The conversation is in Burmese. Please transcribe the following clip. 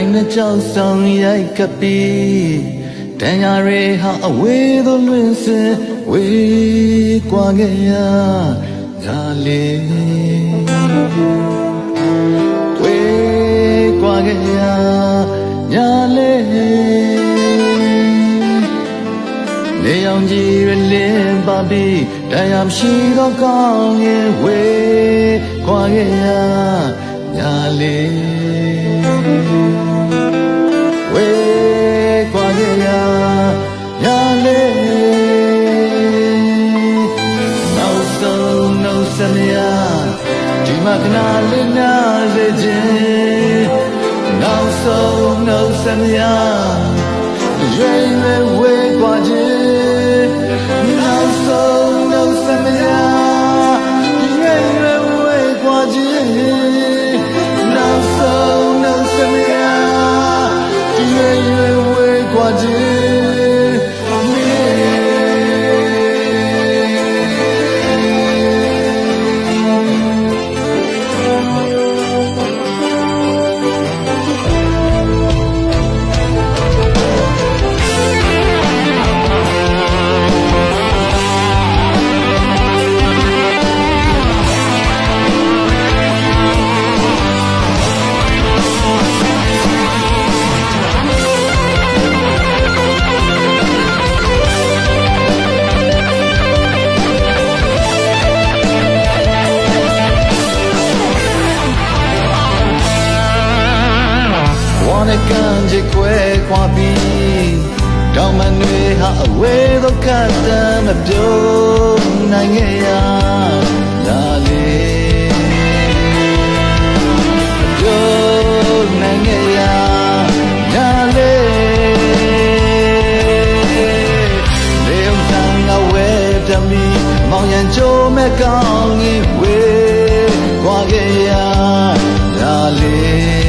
တိုင်းနဲ့ကြောက်ဆောင်ရိုက်ကပ်ပြီးတန်ရာတွေဟာအဝေးသို့လွင့်စင်ဝေးကွာခဲ့ရညာလေးဝေးကွာခဲ့ရညာလေးနေအောင်ကြီးရလင်းပါပြီးတရားမရှိတော့ကောင်းရင်ဝေးကွာခဲ့ရညာလေးဝေးကွာခဲ့ရညာလေးနောက်ဆုံးနှုတ်ဆက်မရဒီမှာကနာလေးနာစေခြင်းနောက်ဆုံးနှုတ်ဆက်မရရွေရွေဝေးကွာခြင်းနောက်ဆုံးနှုတ်ဆက်မရရွေရွေဝေးကွာခြင်းနောက်ဆုံးနှုတ်ဆက်မရရွေရွေဝေးကွာခြင်းကန်ကြွယ်ခွာပြီးတောင်မန်တွေဟာအဝေးသို့ကတ်တမ်းမပြုံးနိုင်ခဲ့ရလာလေပြုံးနိုင်ခဲ့ရညာလေလေုံတန်ငါဝဲတမီမောင်ရန်ကြိုးမဲ့ကောင်းကြီးဝေးခွာခဲ့ရလာလေ